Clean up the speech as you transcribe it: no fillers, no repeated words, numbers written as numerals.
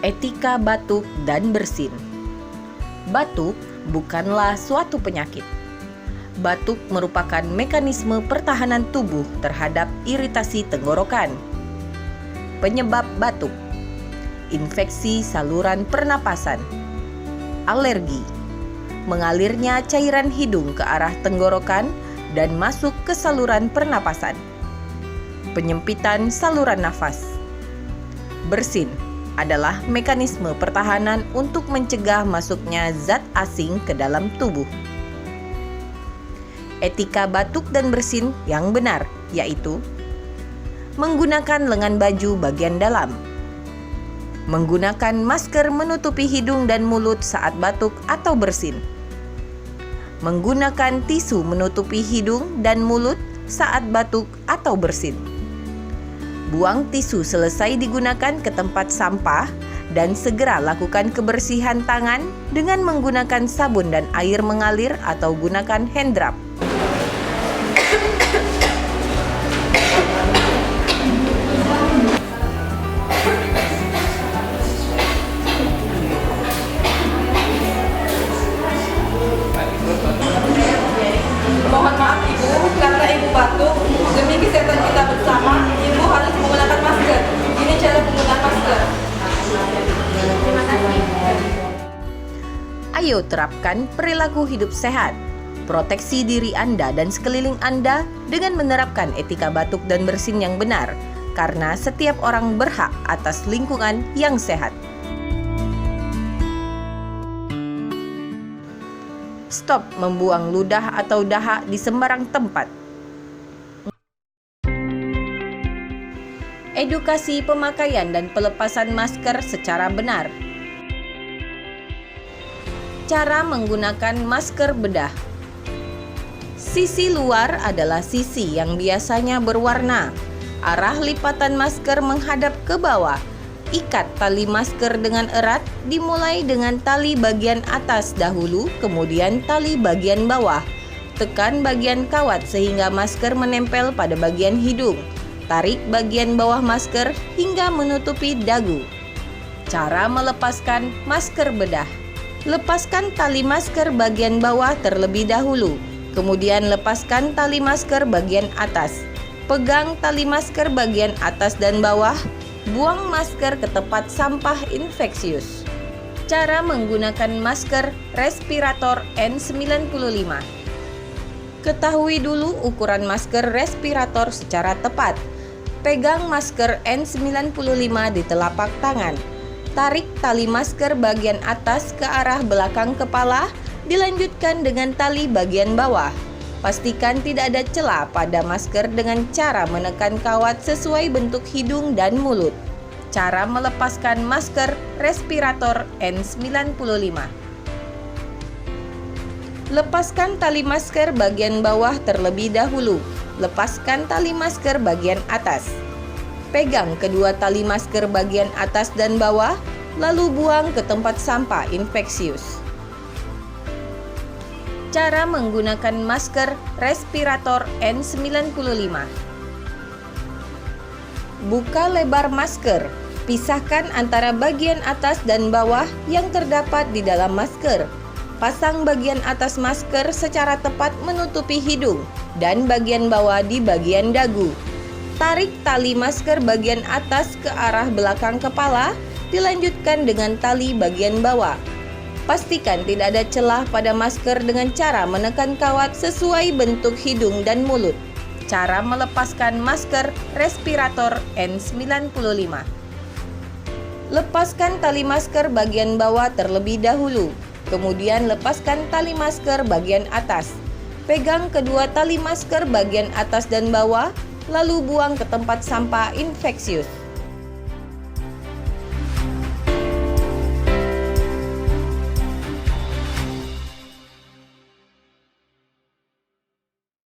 Etika batuk dan bersin. Batuk bukanlah suatu penyakit. Batuk merupakan mekanisme pertahanan tubuh terhadap iritasi tenggorokan. Penyebab batuk: infeksi saluran pernapasan, alergi, mengalirnya cairan hidung ke arah tenggorokan dan masuk ke saluran pernapasan, penyempitan saluran nafas. Bersin adalah mekanisme pertahanan untuk mencegah masuknya zat asing ke dalam tubuh. Etika batuk dan bersin yang benar yaitu menggunakan lengan baju bagian dalam, menggunakan masker menutupi hidung dan mulut saat batuk atau bersin, menggunakan tisu menutupi hidung dan mulut saat batuk atau bersin. Buang tisu selesai digunakan ke tempat sampah dan segera lakukan kebersihan tangan dengan menggunakan sabun dan air mengalir atau gunakan hand drop. Mohon maaf Ibu, karena Ibu batuk, demi kesehatan kita bersama, Ibu harus menggunakan masker. Ini cara penggunaan masker. Terima kasih. Ayo terapkan perilaku hidup sehat. Proteksi diri Anda dan sekeliling Anda dengan menerapkan etika batuk dan bersin yang benar, karena setiap orang berhak atas lingkungan yang sehat. Stop membuang ludah atau dahak di sembarang tempat. Edukasi pemakaian dan pelepasan masker secara benar. Cara menggunakan masker bedah. Sisi luar adalah sisi yang biasanya berwarna. Arah lipatan masker menghadap ke bawah. Ikat tali masker dengan erat, dimulai dengan tali bagian atas dahulu, kemudian tali bagian bawah. Tekan bagian kawat sehingga masker menempel pada bagian hidung. Tarik bagian bawah masker hingga menutupi dagu. Cara melepaskan masker bedah. Lepaskan tali masker bagian bawah terlebih dahulu, kemudian lepaskan tali masker bagian atas. Pegang tali masker bagian atas dan bawah. Buang masker ke tempat sampah infeksius. Cara menggunakan masker respirator N95. Ketahui dulu ukuran masker respirator secara tepat. Pegang masker N95 di telapak tangan. Tarik tali masker bagian atas ke arah belakang kepala, dilanjutkan dengan tali bagian bawah. Pastikan tidak ada celah pada masker dengan cara menekan kawat sesuai bentuk hidung dan mulut. Cara melepaskan masker respirator N95. Lepaskan tali masker bagian bawah terlebih dahulu. Lepaskan tali masker bagian atas. Pegang kedua tali masker bagian atas dan bawah, lalu buang ke tempat sampah infeksius. Cara menggunakan masker respirator N95. Buka lebar masker. Pisahkan antara bagian atas dan bawah yang terdapat di dalam masker. Pasang bagian atas masker secara tepat menutupi hidung dan bagian bawah di bagian dagu. Tarik tali masker bagian atas ke arah belakang kepala, dilanjutkan dengan tali bagian bawah. Pastikan tidak ada celah pada masker dengan cara menekan kawat sesuai bentuk hidung dan mulut. Cara melepaskan masker respirator N95. Lepaskan tali masker bagian bawah terlebih dahulu, kemudian lepaskan tali masker bagian atas. Pegang kedua tali masker bagian atas dan bawah, lalu buang ke tempat sampah infeksius.